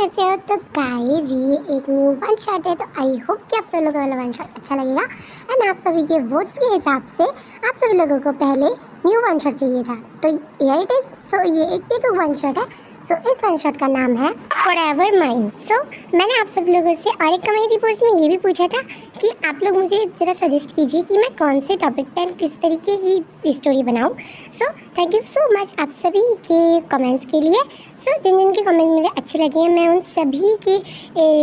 कैसे हो? तो गाइस ये एक न्यू वन शॉट है, तो आई होप कि आप सभी लोगों को वाला वन शॉट अच्छा लगेगा। एंड आप सभी के वोट्स के हिसाब से आप सभी लोगों को पहले न्यू वन शॉट चाहिए था, तो हियर इट इज। सो ये एक वन शॉट है। सो इस वन शॉट का नाम है फॉरएवर माइन। सो मैंने आप सब लोगों से और एक कम्युनिटी पोस्ट में ये भी पूछा था कि आप लोग मुझे ज़रा सजेस्ट कीजिए कि मैं कौन से टॉपिक पर किस तरीके की स्टोरी बनाऊँ। So thank you so much आप सभी के कमेंट्स के लिए। सो जिन जिन के कमेंट मुझे अच्छे लगे हैं मैं उन सभी के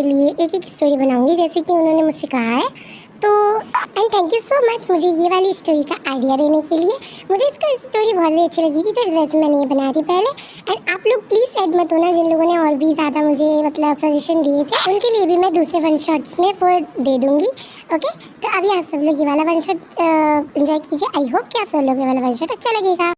लिए एक एक स्टोरी बनाऊंगी जैसे कि उन्होंने मुझसे कहा है। तो and thank you so much मुझे ये वाली स्टोरी का आइडिया देने के लिए। मुझे इसका स्टोरी बहुत ही अच्छी लगी थी, तो इस वजह से मैंने ये बनाई थी पहले। एंड आप लोग प्लीज़ ऐड मत होना जिन लोगों ने और भी ज़्यादा मुझे मतलब सजेशन दिए थे, उनके लिए भी मैं दूसरे वन शॉट्स में वो दे दूँगी। ओके, तो अभी आप सब लोग ये वाला वन शॉट एंजॉय कीजिए। आई होप कि आप सब लोग ये वाला वन शॉट अच्छा लगेगा।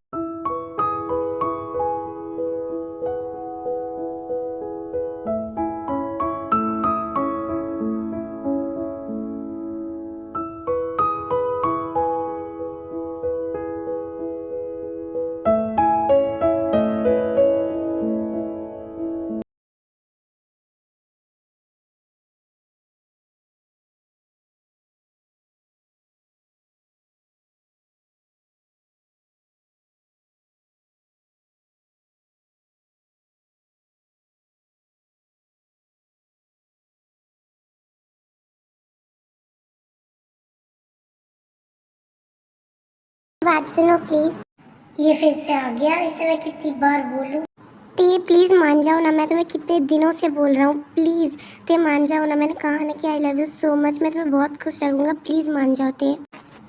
बात सुनो प्लीज़। ये फिर से आ गया, इसे मैं कितनी बार बोलूँ? तो ये प्लीज़ मान जाओ ना, मैं तुम्हें कितने दिनों से बोल रहा हूँ, प्लीज़ ते मान जाओ ना। मैंने कहा ना कि I love you so much, मैं तुम्हें बहुत खुश रखूँगा, प्लीज़ मान जाओ ते।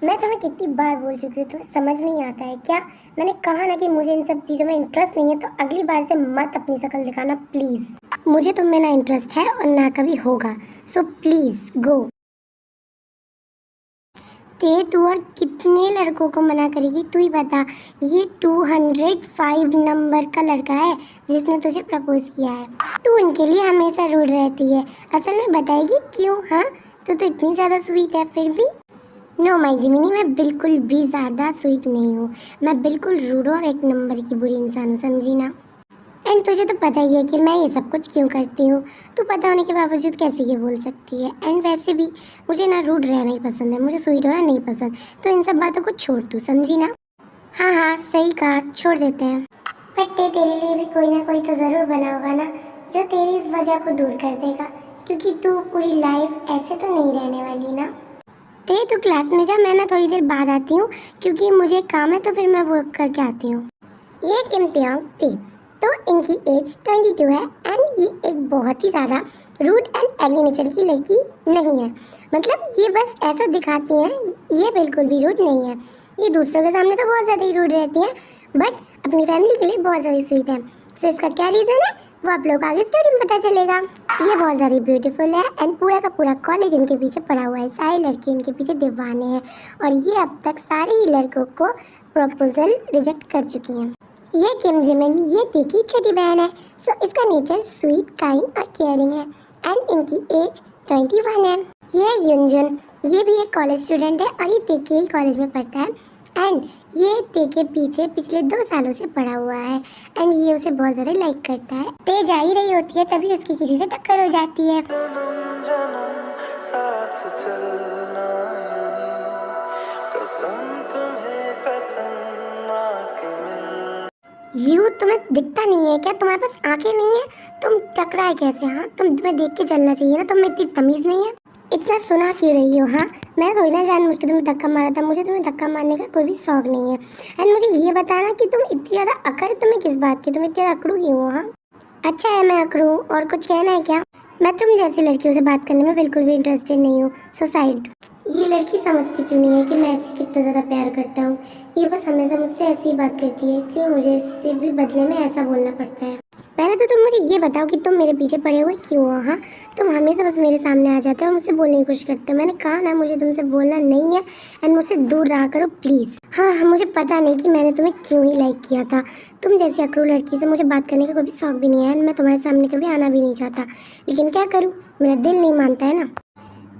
मैं तुम्हें कितनी बार बोल चुकी हूँ, तुम्हें समझ नहीं आता है क्या? मैंने कहा ना कि मुझे इन सब चीज़ों में इंटरेस्ट नहीं है, तो अगली बार से मत अपनी शक्ल दिखाना प्लीज़। मुझे तुम में ना इंटरेस्ट है और ना कभी होगा, सो प्लीज़ गो। ते तू और कितने लड़कों को मना करेगी तू ही बता। ये 205 नंबर का लड़का है जिसने तुझे प्रपोज किया है। तू उनके लिए हमेशा रूड रहती है, असल में बताएगी क्यों? हाँ, तो इतनी ज़्यादा स्वीट है फिर भी। नो माई जिमिनी, मैं बिल्कुल भी ज़्यादा स्वीट नहीं हूँ, मैं बिल्कुल रूड और एक नंबर की बुरी इंसान हूँ, समझी ना। एंड तुझे तो पता ही है कि मैं ये सब कुछ क्यों करती हूँ, तो पता होने के बावजूद कैसे ये बोल सकती है। एंड वैसे भी मुझे ना रूड रहना ही पसंद है, मुझे स्वीट होना नहीं पसंद, तो इन सब बातों को छोड़ तू, समझी ना। हाँ हाँ सही कहा, छोड़ देते हैं। बट तेरे लिए भी कोई ना कोई तो ज़रूर बना होगा ना जो तेरी इस वजह को दूर कर देगा, क्योंकि तू पूरी लाइफ ऐसे तो नहीं रहने वाली ना। तू क्लास में जा, मैं ना थोड़ी देर बाद आती हूँ क्योंकि मुझे काम है, तो फिर मैं वो करके आती हूँ। ये इम्तियान थी, तो इनकी एज 22 है एंड ये एक बहुत ही ज़्यादा रूड एंड एग्री नेचर की लड़की नहीं है। मतलब ये बस ऐसा दिखाती हैं, ये बिल्कुल भी रूड नहीं है। ये दूसरों के सामने तो बहुत ज़्यादा ही रूड रहती है, बट अपनी फैमिली के लिए बहुत ज़्यादा स्वीट है। सो इसका क्या रीज़न है वो आप लोग आगे स्टोरी में पता चलेगा। ये बहुत ज़्यादा ब्यूटीफुल है एंड पूरा का पूरा कॉलेज इनके पीछे पड़ा हुआ है, सारे लड़के इनके पीछे दीवाने हैं और ये अब तक सारे ही लड़कों को प्रपोजल रिजेक्ट कर चुकी हैं। ये किम जिमिन ये देखी छोटी बहन है। सो इसका नेचर स्वीट, काइंड और केयरिंग है एंड इनकी एज 21 है। ये है युनजुन, ये भी एक कॉलेज स्टूडेंट है और ये तेके ही कॉलेज में पढ़ता है एंड ये तेके पीछे पिछले 2 सालों से पड़ा हुआ है एंड ये उसे बहुत ज़्यादा लाइक करता है। ते जा ही रही होती है तभी उसकी किसी से टक्कर हो जाती है। यू तुम्हें दिखता नहीं है क्या? तुम्हारे पास आंखें नहीं है? तुम टकराए कैसे? हाँ, तुम्हें देख के चलना चाहिए ना, तुम्हें इतनी तमीज़ नहीं है? इतना सुना क्यों रही हो? हाँ, मैं थोड़ी ना जानबूझ के तुम्हें धक्का मारा था, मुझे तुम्हें धक्का मारने का कोई भी शौक नहीं है। एंड मुझे ये बताना कि तुम इतनी ज़्यादा अकड़ तुम्हें किस बात की, तुम इतनी ज़्यादा अकड़ू क्यों हो? हाँ, अच्छा है मैं अकड़ू, और कुछ कहना है क्या? मैं तुम जैसी लड़कियों से बात करने में बिल्कुल भी इंटरेस्टेड नहीं हूँ, सो साइड। ये लड़की समझती क्यों नहीं है कि मैं इससे कितना ज़्यादा प्यार करता हूँ? ये बस हमेशा मुझसे ऐसी ही बात करती है, इसलिए मुझे इससे भी बदले में ऐसा बोलना पड़ता है। पहले तो तुम मुझे ये बताओ कि तुम मेरे पीछे पड़े हुए क्यों हो? हाँ, तुम हमेशा बस मेरे सामने आ जाते हो और मुझसे बोलने की कोशिश करते हो। मैंने कहा ना मुझे तुमसे बोलना नहीं है एंड मुझसे दूर रहा करो प्लीज़। हाँ, मुझे पता नहीं कि मैंने तुम्हें क्यों ही लाइक किया था। तुम जैसी अकड़ू लड़की से मुझे बात करने का कोई शौक भी नहीं है एंड मैं तुम्हारे सामने कभी आना भी नहीं चाहता, लेकिन क्या करूँ, मेरा दिल नहीं मानता है ना।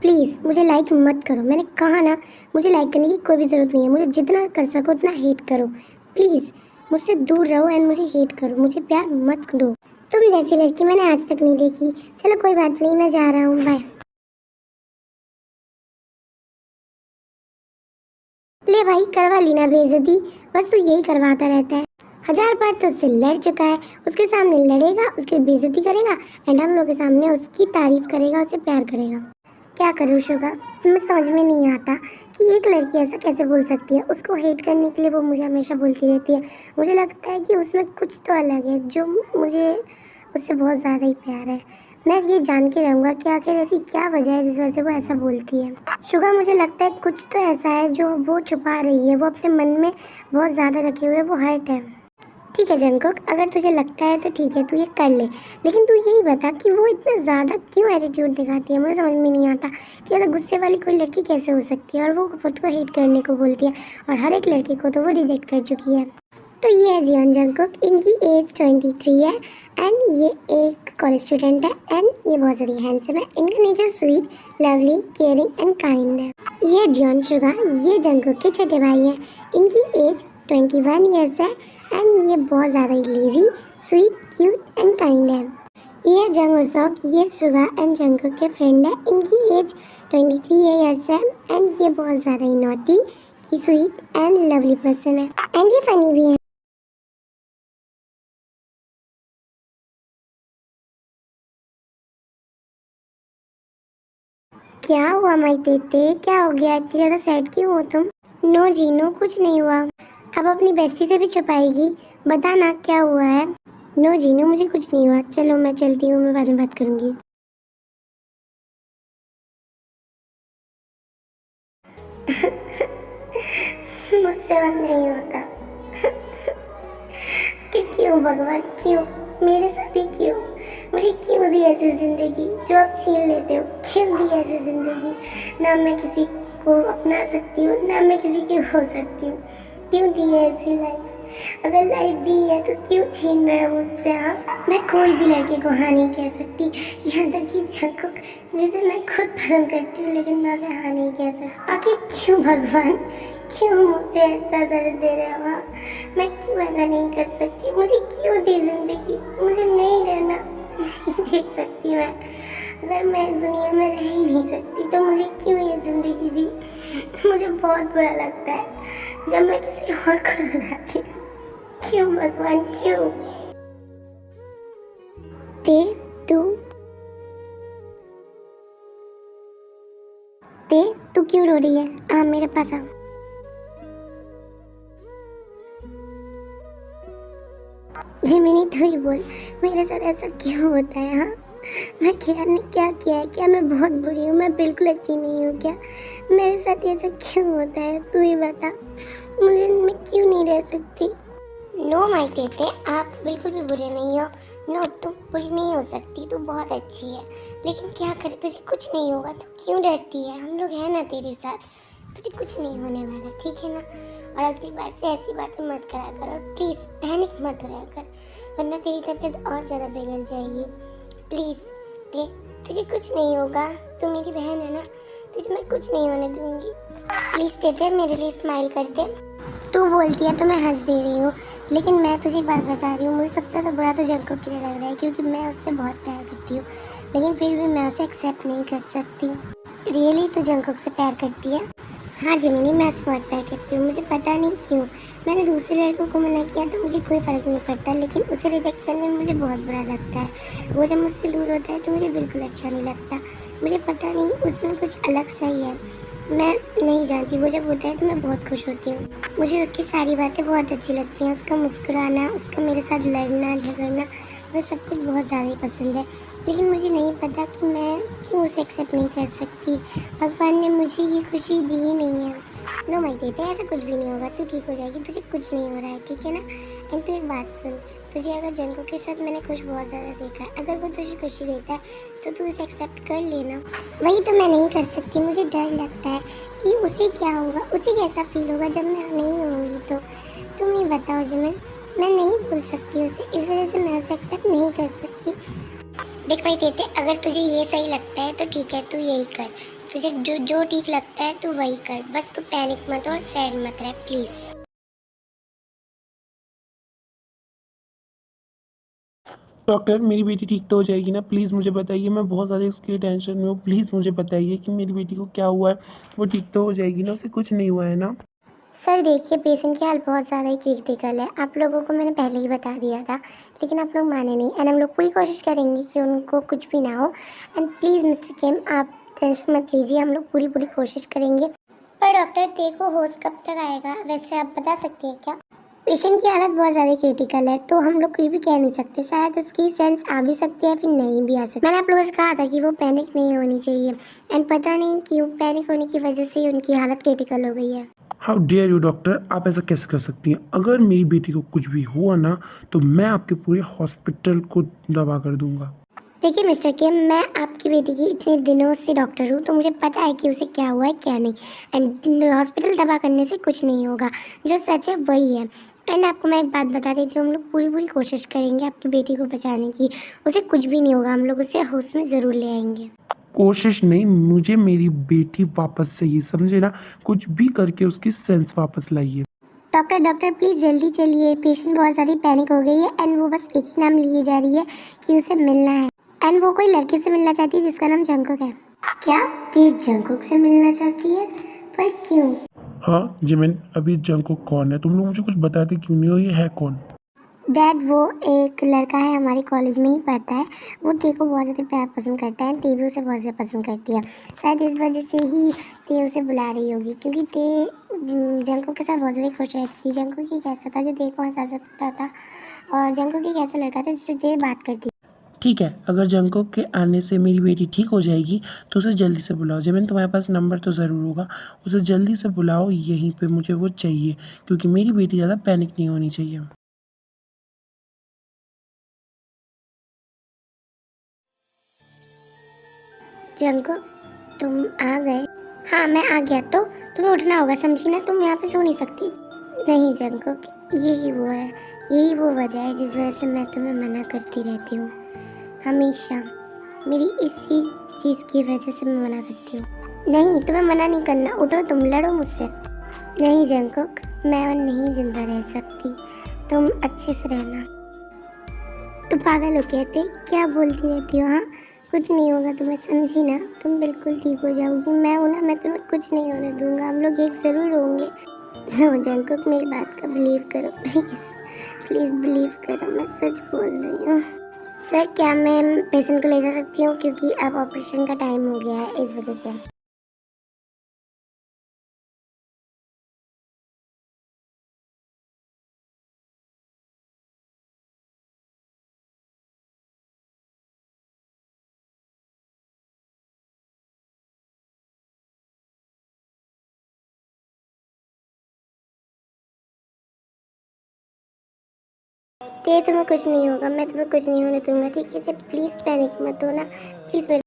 प्लीज़ मुझे लाइक मत करो, मैंने कहा ना मुझे लाइक करने की कोई भी ज़रूरत नहीं है। मुझे जितना कर सको उतना हेट करो, प्लीज़ मुझसे दूर रहो एंड मुझे हेट करो, मुझे प्यार मत दो। तुम जैसी लड़की मैंने आज तक नहीं देखी। चलो कोई बात नहीं, मैं जा रहा हूँ, बाय। ले भाई, करवा ली ना बेइज्जती, बस तू यही करवाता रहता है। 1000 बार तो उससे लड़ चुका है, उसके सामने लड़ेगा, उसकी बेइज्जती करेगा एंड हम लोग के सामने उसकी तारीफ करेगा, उसे प्यार करेगा। क्या करूँ शुगा, मुझे समझ में नहीं आता कि एक लड़की ऐसा कैसे बोल सकती है। उसको हेट करने के लिए वो मुझे हमेशा बोलती रहती है। मुझे लगता है कि उसमें कुछ तो अलग है जो मुझे उससे बहुत ज़्यादा ही प्यार है। मैं ये जान के रहूँगा कि आखिर ऐसी क्या वजह है जिस वजह से वो ऐसा बोलती है। शुगा, मुझे लगता है कुछ तो ऐसा है जो वो छुपा रही है, वो अपने मन में बहुत ज़्यादा रखे हुए, वो हर्ट है। ठीक है जंगकुक, अगर तुझे लगता है तो ठीक है, तू ये कर ले, लेकिन तू यही बता कि वो इतना ज़्यादा क्यों एटीट्यूड दिखाती है। मुझे समझ में नहीं आता कि अगर गुस्से वाली कोई लड़की कैसे हो सकती है और वो खुद को हेट करने को बोलती है, और हर एक लड़की को तो वो रिजेक्ट कर चुकी है। तो ये है जियोन जंगकुक, इनकी एज 23 है एंड ये एक कॉलेज स्टूडेंट है एंड ये बहुत ज़्यादा हैंडसम है। इनका nature sweet, lovely, caring and kind है। ये जियोन सुगा, ये जंगकुक के छोटे भाई हैं। इनकी एज 21 ईयर्स है एंड ये बहुत ज़्यादा ही lazy, sweet, cute and kind है। ये जंग उसोक, ये सुगा एंड जंगकुक के फ्रेंड है। इनकी एज 23 ईयर्स है एंड ये बहुत ज़्यादा ही naughty, sweet and lovely person है एंड ये फनी भी है। क्या हुआ माई तेते, क्या हो गया, इतनी ज़्यादा सैड क्यों हो तुम? नो जीनू, कुछ नहीं हुआ। अब अपनी बेस्टी से भी छुपाएगी, बता ना क्या हुआ है। नो जीनू, मुझे कुछ नहीं हुआ, चलो मैं चलती हूँ, मैं बाद में बात करूँगी। मुझसे अब नहीं होता। कि क्यों भगवान, क्यों मेरे साथ ही, क्यों मुझे क्यों दी ऐसी जिंदगी जो आप छीन लेते हो? क्यों दी ऐसी जिंदगी? ना मैं किसी को अपना सकती हूँ, ना मैं किसी की हो सकती हूँ। क्यों दी है ऐसी लाइफ? अगर लाइफ दी है तो क्यों छीन रहे हो मुझसे? हाँ, मैं कोई भी लड़के को हाँ नहीं कह सकती, यहाँ तक कि जंगकुक जिसे मैं खुद पसंद करती हूँ, लेकिन मैं उसे हाँ नहीं कह सकती। आखिर क्यों भगवान, क्यों मुझसे ऐसा दर्द दे रहे हो? हाँ, मैं क्यों ऐसा नहीं कर सकती? मुझे क्यों दी जिंदगी? मुझे नहीं रहना, नहीं जी सकती मैं। अगर मैं इस दुनिया में रह ही नहीं सकती तो मुझे क्यों ये जिंदगी दी? मुझे बहुत बुरा लगता है जब मैं किसी और को रुलाती हूँ। क्यों भगवान, क्यों? ते तू ते तू क्यों रो रही है? आ मेरे पास आ। जिमिनी तू ही बोल, मेरे साथ ऐसा क्यों होता है? हाँ, मैं क्या ने क्या किया है? क्या मैं बहुत बुरी हूँ? मैं बिल्कुल अच्छी नहीं हूँ क्या? मेरे साथ ऐसा क्यों होता है? तू ही बता, मुझे मैं क्यों नहीं रह सकती? नो माई टेटे, आप बिल्कुल भी बुरे नहीं हो। नो, तुम बुरी नहीं हो सकती, तू बहुत अच्छी है। लेकिन क्या करे, तुझे कुछ नहीं होगा तो क्यों डरती है? हम लोग हैं ना तेरे साथ, तुझे कुछ नहीं होने वाला, ठीक है ना? और अगली बार से ऐसी बातें मत करा कर और प्लीज़ पैनिक मत करा कर, वरना तेरी तबीयत और ज़्यादा बिगड़ जाएगी। प्लीज़ ते, तुझे कुछ नहीं होगा, तू मेरी बहन है ना, तुझे मैं कुछ नहीं होने दूँगी। प्लीज़ तेते, मेरे लिए स्माइल कर दे। तू बोलती है तो मैं हंस दे रही हूँ, लेकिन मैं तुझे एक बात बता रही हूँ, मुझे सबसे ज़्यादा बुरा तो जंगकुक के लिए लग रहा है, क्योंकि मैं उससे बहुत प्यार करती हूँ, लेकिन फिर भी मैं उसे एक्सेप्ट नहीं कर सकती। रियली तू जंगकुक से प्यार करती है? हाँ जिमिनी, मैं उससे बहुत प्यार करती हूँ। मुझे पता नहीं क्यों मैंने दूसरे लड़कों को मना किया तो मुझे कोई फ़र्क नहीं पड़ता, लेकिन उसे रिजेक्ट करने में मुझे बहुत बुरा लगता है। वो जब मुझसे दूर होता है तो मुझे बिल्कुल अच्छा नहीं लगता। मुझे पता नहीं, उसमें कुछ अलग सा ही है, मैं नहीं जानती। वो जब होता है तो मैं बहुत खुश होती हूँ। मुझे उसकी सारी बातें बहुत अच्छी लगती हैं, उसका मुस्कुराना, उसका मेरे साथ लड़ना झगड़ना, वो सब कुछ बहुत ज़्यादा ही पसंद है। लेकिन मुझे नहीं पता कि मैं क्यों उसे एक्सेप्ट नहीं कर सकती। भगवान ने मुझे ये खुशी दी ही नहीं है। नो माई बेटे, ऐसा कुछ भी नहीं होगा, तू ठीक हो जाएगी, तुझे कुछ नहीं हो रहा है, ठीक है ना? एंड तू एक बात सुन, तुझे अगर जंगकुक के साथ मैंने खुश बहुत ज़्यादा देखा है, अगर वो तुझे खुशी देता है तो तू उसे एक्सेप्ट कर लेना। वही तो मैं नहीं कर सकती, मुझे डर लगता है कि उसे क्या होगा, उसे कैसा फील होगा जब मैं नहीं होंगी तो। तुम ही बताओ जिमिन, मैं नहीं बोल सकती उसे, इस वजह से मैं उसे एक्सेप्ट नहीं कर सकती। देख भाई देते, अगर तुझे ये सही लगता है तो ठीक है, तू यही कर। तुझे जो जो ठीक लगता है तू वही कर, बस तू पैनिक मत और सैड मत रह प्लीज़। डॉक्टर मेरी बेटी ठीक तो हो जाएगी ना? प्लीज़ मुझे बताइए, मैं बहुत ज़्यादा इसके लिए टेंशन में हूँ। प्लीज़ मुझे बताइए कि मेरी बेटी को क्या हुआ है? वो ठीक तो हो जाएगी ना? उसे कुछ नहीं हुआ है ना? सर देखिए, पेशेंट की हालत बहुत ज़्यादा ही क्रिटिकल है। आप लोगों को मैंने पहले ही बता दिया था, लेकिन आप लोग माने नहीं। एंड हम लोग पूरी कोशिश करेंगे कि उनको कुछ भी ना हो। एंड प्लीज़ मिस्टर किम, आप टेंशन मत लीजिए, हम लोग पूरी कोशिश करेंगे। पर डॉक्टर, देखो होश कब तक आएगा, वैसे आप बता सकती हैं क्या? पेशेंट की हालत बहुत ज़्यादा क्रिटिकल है, तो हम लोग कुछ भी कह नहीं सकते। शायद उसकी सेंस आ भी सकती है, फिर नहीं भी आ सकती। मैंने आप लोगों से कहा था कि वो पैनिक नहीं होनी चाहिए। एंड पता नहीं क्यों पैनिक होने की वजह से ही उनकी हालत क्रिटिकल हो गई है। हाउ डेयर यू डॉक्टर, आप ऐसा कैसे कर सकती हैं? अगर मेरी बेटी को कुछ भी हुआ ना, तो मैं आपके पूरे हॉस्पिटल को तबाह कर दूंगा। देखिए मिस्टर किम, मैं आपकी बेटी की इतने दिनों से डॉक्टर हूँ, तो मुझे पता है कि उसे क्या हुआ है क्या नहीं। एंड हॉस्पिटल दवा करने से कुछ नहीं होगा, जो सच है वही है। एंड आपको मैं एक बात बता देती हूँ, हम लोग पूरी कोशिश करेंगे आपकी बेटी को बचाने की। उसे कुछ भी नहीं होगा, हम लोग उसे होश में ज़रूर ले आएंगे। कोशिश नहीं, मुझे मेरी बेटी वापस चाहिए, समझे ना? कुछ भी करके उसकी सेंस वापस लाइए। डॉक्टर प्लीज़ जल्दी चलिए, पेशेंट बहुत ज़्यादा पैनिक हो गई है। एंड वो बस एक ही नाम लिए जा रही है कि उसे मिलना है। एंड वो कोई लड़के से मिलना चाहती है जिसका नाम जंकुक है। क्या? ये जंकुक से मिलना चाहती है? पर क्यों? हाँ जिमिन, अभी जंकुक कौन है? तुम लोग मुझे कुछ बताते क्यों नहीं हो? ये है कौन? डैड, वो एक लड़का है, हमारे कॉलेज में ही पढ़ता है। वो ते को बहुत ज़्यादा प्यार पसंद करता है, ते भी उसे बहुत ज़्यादा पसंद करती है। शायद इस वजह से ही ते उसे बुला रही होगी, क्योंकि ते जंकुक के साथ बहुत ज़्यादा खुश रहती थी। जंकुक ही कैसा था जो ते को हंसा सकता था, और जंकुक ही कैसा लड़का था जिससे ते बात करती। ठीक है, अगर जंकुक के आने से मेरी बेटी ठीक हो जाएगी तो उसे जल्दी से बुलाओ। जिमिन, तुम्हारे पास नंबर तो ज़रूर होगा, उसे जल्दी से बुलाओ यहीं पे, मुझे वो चाहिए, क्योंकि मेरी बेटी ज़्यादा पैनिक नहीं होनी चाहिए। जंकुक, तुम आ गए? हाँ मैं आ गया। तो तुम्हें उठना होगा, समझी ना? तुम यहाँ पे सो नहीं सकती। नहीं जंकुक, यही वो है, यही वो वजह है जिस वजह से मैं तुम्हें मना करती रहती हूँ हमेशा। मेरी इसी चीज़ की वजह से मैं मना करती हूँ। नहीं, तुम्हें मना नहीं करना, उठो, तुम लड़ो मुझसे। नहीं जंकुक, मैं और नहीं जिंदा रह सकती, तुम अच्छे से रहना। तुम पागल हो कहते, क्या बोलती रहती हो? हाँ कुछ नहीं होगा तुम्हें, समझी ना? तुम बिल्कुल ठीक हो जाओगी, मैं हूँ ना, मैं तुम्हें कुछ नहीं होने दूंगा, हम लोग एक ज़रूर होंगे। हो जंकुक, मेरी बात का बिलीव करो प्लीज़, प्लीज़ बिलीव करो, मैं सच बोल रही हूँ। सर क्या मैं पेशेंट को ले जा सकती हूँ, क्योंकि अब ऑपरेशन का टाइम हो गया है इस वजह से। ते तुम्हें कुछ नहीं होगा, मैं तुम्हें कुछ नहीं होने दूंगा, ठीक है? प्लीज़ पैनिक मत हो ना, प्लीज़ मेरे।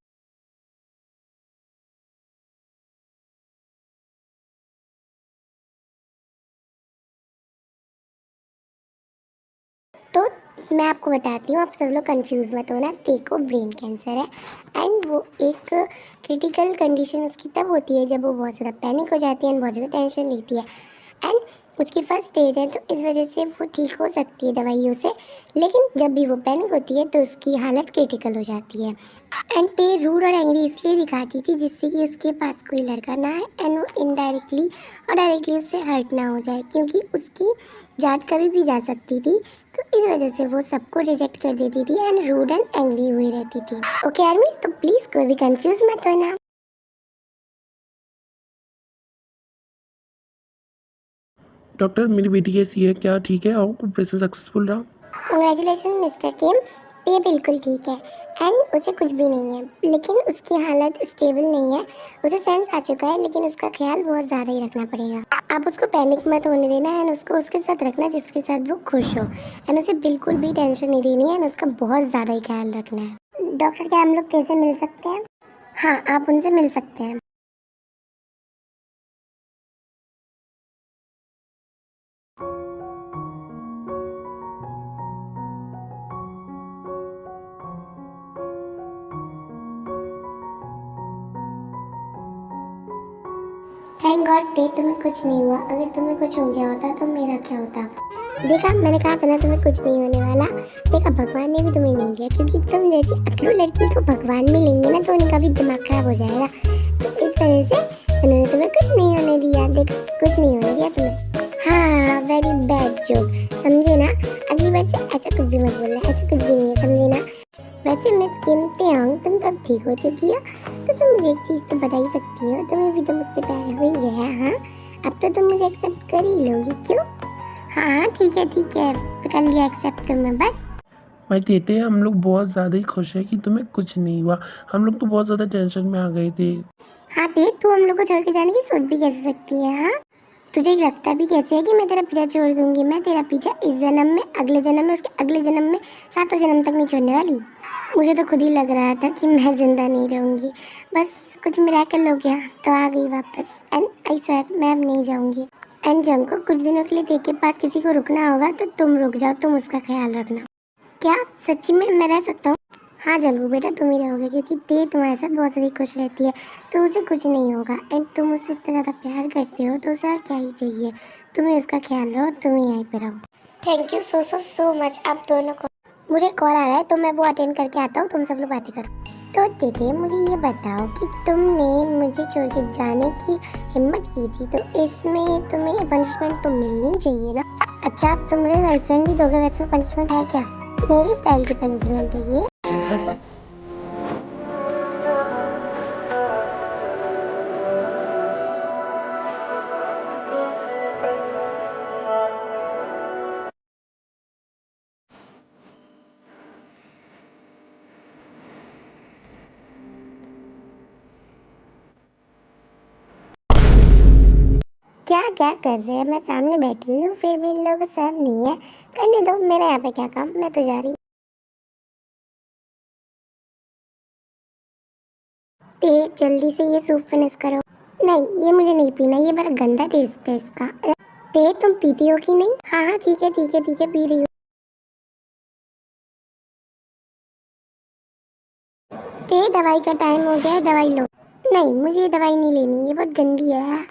तो मैं आपको बताती हूँ, आप सब लोग कंफ्यूज मत होना। ते को ब्रेन कैंसर है। एंड वो एक क्रिटिकल कंडीशन उसकी तब होती है जब वो बहुत ज़्यादा पैनिक हो जाती है एंड बहुत ज़्यादा टेंशन लेती है। एंड उसकी फर्स्ट स्टेज है, तो इस वजह से वो ठीक हो सकती है दवाइयों से, लेकिन जब भी वो पैनिक होती है तो उसकी हालत क्रिटिकल हो जाती है। एंड ते रूड और एंग्री इसलिए दिखाती थी जिससे कि उसके पास कोई लड़का ना है एंड वो इनडायरेक्टली और डायरेक्टली उससे हर्ट ना हो जाए, क्योंकि उसकी जात कभी भी जा सकती थी। तो इस वजह से वो सबको रिजेक्ट कर देती थी एंड रूड एंड एंग्री हुई रहती थी। ओके आर्मी, तो प्लीज़ कोई भी कंफ्यूज मत होना। डॉक्टर मेरी बेटी कैसी है? क्या ठीक है? और ऑपरेशन सक्सेसफुल रहा? कंग्रेचुलेशन मिस्टर किम, ये बिल्कुल ठीक है। एंड उसे कुछ भी नहीं है, लेकिन उसकी हालत स्टेबल नहीं है। उसे सेंस आ चुका है, लेकिन उसका ख्याल बहुत ज़्यादा ही रखना पड़ेगा। आप उसको पैनिक मत होने देना, एंड उसको उसके साथ रखना जिसके साथ वो खुश हो। एंड उसे बिल्कुल भी टेंशन नहीं देनी है, एंड उसका बहुत ज़्यादा ही ख्याल रखना है। डॉक्टर, क्या हम लोग कैसे मिल सकते हैं? हाँ, आप उनसे मिल सकते हैं। थैंक गॉड ते तुम्हें कुछ नहीं हुआ, अगर तुम्हें कुछ हो गया होता तो मेरा क्या होता? देखा, मैंने कहा था ना तुम्हें कुछ नहीं होने वाला। देखा, भगवान ने भी तुम्हें नहीं लिया, क्योंकि तुम जैसी अकड़ू लड़की को भगवान में लेंगे ना तो उनका भी दिमाग खराब हो जाएगा। तो इस वजह से उन्होंने तुम्हें कुछ नहीं होने दिया। देखो, कुछ नहीं होने दिया तुम्हें। हाँ, वेरी बैड जोक, समझे ना? अगली बार से ऐसा कुछ भी मत बोलना, ऐसा कुछ भी नहीं है, समझे ना? वैसे मिस किम तेओंग, तुम तो अब ठीक हो चुकी हो, तो तुम मुझे एक चीज़ तो बता ही सकती हो, तुम्हें भी तो मुझसे प्यार हो ही गया। हाँ, अब तो तुम मुझे एक्सेप्ट कर ही लोगी, क्यों? हाँ हाँ, ठीक है ठीक है, कर लिया एक्सेप्ट तुमने बस। भाई तेते, हम लोग बहुत ज़्यादा ही खुश हैं कि तुम्हें कुछ नहीं हुआ। हम लोग तो बहुत ज़्यादा टेंशन में आ गए थे। हाँ देख, तू हम लोग को छोड़ के जाने की सोच भी कैसे सकती है? हाँ, तुझे लगता भी कैसे है कि मैं तेरा पीछा छोड़ दूंगी? मैं तेरा पीछा इस जन्म में, अगले जन्म में, उसके अगले जन्म में, सातों जन्म तक नहीं छोड़ने वाली। मुझे तो खुद ही लग रहा था कि मैं जिंदा नहीं रहूंगी, बस कुछ मिरेकल हो गया तो आ गई वापस। एंड आई स्वेयर, मैं अब नहीं जाऊंगी। एंड जंको, कुछ दिनों के लिए तेरे के पास किसी को रुकना होगा तो तुम रुक जाओ, तुम उसका ख्याल रखना। क्या सच्ची में मैं रह सकता हूँ? हाँ जंगू बेटा, तुम ही रहोगे, क्योंकि ते तुम्हारे साथ बहुत ज़्यादा खुश रहती है, तो उसे कुछ नहीं होगा। एंड तुम उससे इतना ज़्यादा प्यार करते हो तो उसे और क्या ही चाहिए। तुम ही उसका ख्याल रहो, तुम ही यहीं पे रहो। Thank you so so so much आप दोनों को। मुझे कॉल आ रहा है तो मैं वो अटेंड करके आता हूँ, तुम सब लोग बातें करो। तो दीदी, मुझे ये बताओ कि तुमने मुझे छोड़ के जाने की हिम्मत की थी, तो इसमें तुम्हें पनिशमेंट तो मिलनी चाहिए ना? अच्छा, अब तुम मुझे गर्लफ्रेंड भी दोगे, वैसे पनिशमेंट है क्या? मेरी स्टाइल की पनिशमेंट है ये। क्या क्या कर रहे हैं? मैं सामने बैठी हूँ, फिर भी इन लोगों को शर्म नहीं है? करने दो, मेरा यहाँ पे क्या काम, मैं तो जा रही। ते, जल्दी से ये सूप फिनिश करो। नहीं, ये मुझे नहीं पीना, ये बड़ा गंदा टेस्ट है इसका। ते, तुम पीती हो कि नहीं? हाँ हाँ, ठीक है ठीक है ठीक है, पी रही हूँ। ते, दवाई का टाइम हो गया है, दवाई लो। नहीं, मुझे ये दवाई नहीं लेनी, ये बहुत गंदी है।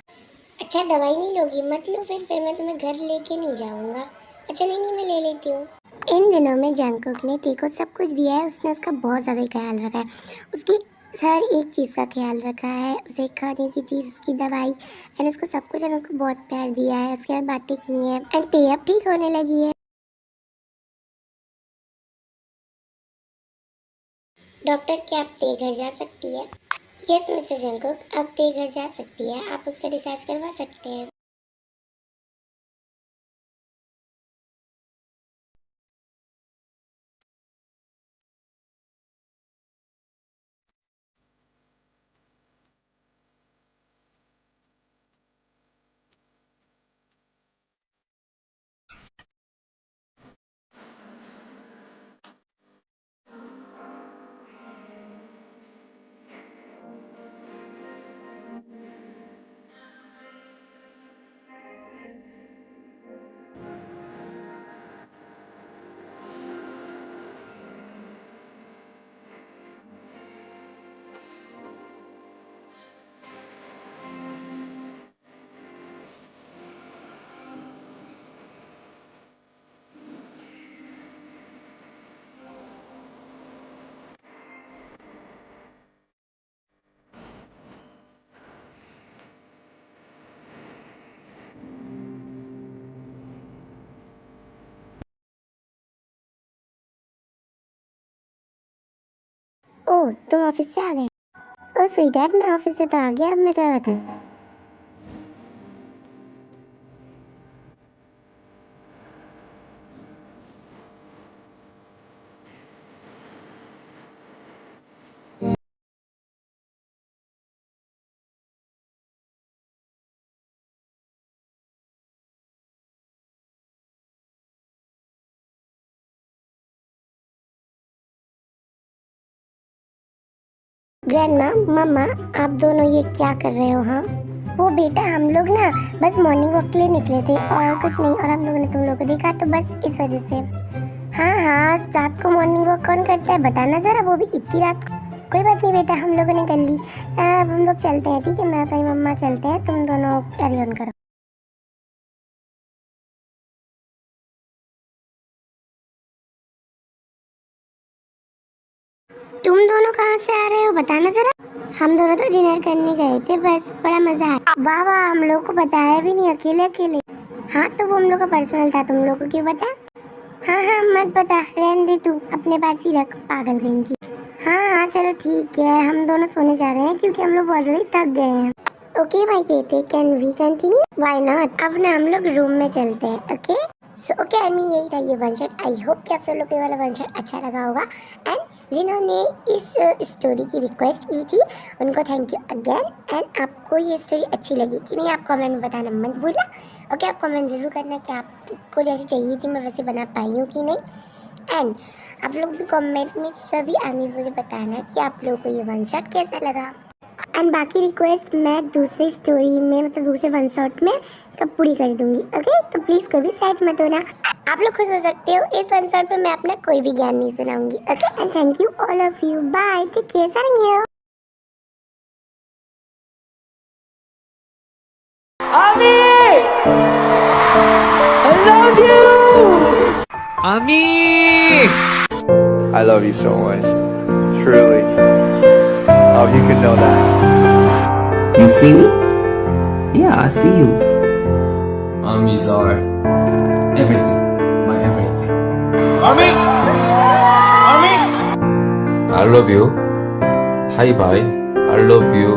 अच्छा, दवाई नहीं लोगी? मत लो फिर मैं तुम्हें घर लेके नहीं जाऊंगा। अच्छा नहीं नहीं, मैं ले लेती हूँ। इन दिनों में जंगकुक ने ती को सब कुछ दिया है, उसने उसका बहुत ज़्यादा ख्याल रखा है, उसकी हर एक चीज़ का ख्याल रखा है, उसे खाने की चीज़, उसकी दवाई, एंड उसको सब कुछ, एंड उसको बहुत प्यार दिया है, उसके साथ बातें की हैं, एंड ते अब ठीक होने लगी है। डॉक्टर, क्या आप ते घर जा सकती है? यस मिस्टर जंगकुक, अब ते घर जा सकती है, आप उसका डिस्चार्ज करवा सकते हैं। ओह, तुम ऑफिस से आ गए? ओ स्वीट, मैं ऑफिस से तो आ गया, अब मैं क्या बताऊँ? ग्रैंडमा, मम्मा, आप दोनों ये क्या कर रहे हो? हाँ, वो बेटा, हम लोग ना बस मॉर्निंग वॉक के लिए निकले थे और कुछ नहीं, और हम लोगों ने तुम लोगों को देखा तो बस इस वजह से। हाँ हाँ, रात को मॉर्निंग वॉक कौन करता है बताना ज़रा, वो भी इतनी रात को? कोई बात नहीं बेटा, हम लोगों ने कर ली। अब हम लोग चलते हैं, ठीक है? मैं और तेरी मम्मा चलते हैं, तुम दोनों कैरी ऑन करो। तुम दोनों कहाँ से आ रहे हो बताना जरा। हम दोनों तो डिनर करने गए थे, बस बड़ा मजा आया। वाह वाह, हम लोग को बताया भी नहीं, अकेले अकेले। हाँ तो वो हम लोग का पर्सनल था, तुम लोग को क्यों पता। हाँ हाँ मत पता, रहने दे तू, अपने पास ही रख, पागल कहीं की। हाँ हाँ चलो ठीक है, हम दोनों सोने जा रहे हैं क्योंकि हम लोग बहुत जल्दी थक गए हैं। ओके भाई देते, can we continue? Why not. अब ना हम लोग रूम में चलते हैं। Okay so okay I mean यही था ये वन शॉट। आई होप कि आप सब लोग को ये वाला वन शॉट अच्छा लगा होगा। एंड जिन्होंने इस स्टोरी की रिक्वेस्ट की थी उनको थैंक यू अगेन। एंड आपको ये स्टोरी अच्छी लगी कि नहीं आप कमेंट में बताना मत भूलना। ओके आप कमेंट ज़रूर करना कि आपको जैसी चाहिए थी मैं वैसे बना पाई हूँ कि नहीं। एंड आप लोग भी कमेंट में सभी आमीज मुझे बताना कि आप लोगों को ये वन शॉट कैसा लगा। एंड बाकी रिक्वेस्ट मैं दूसरी स्टोरी में मतलब दूसरे वन शॉट में कब पूरी कर दूंगी। ओके तो प्लीज़ कभी साइड मत होना, आप लोग खुश हो सकते हो। इस वन शॉट पे मैं अपना कोई भी ज्ञान नहीं सुनाऊंगी। Okay and thank you all of you, bye, take care, सारंग। Ami! I love you! Ami! I love you so much. Truly. Oh, you could know that. You see me? Yeah, I see you. Mommies are everything, my everything. Mommy! Mommy! I love you. Hi bye. I love you.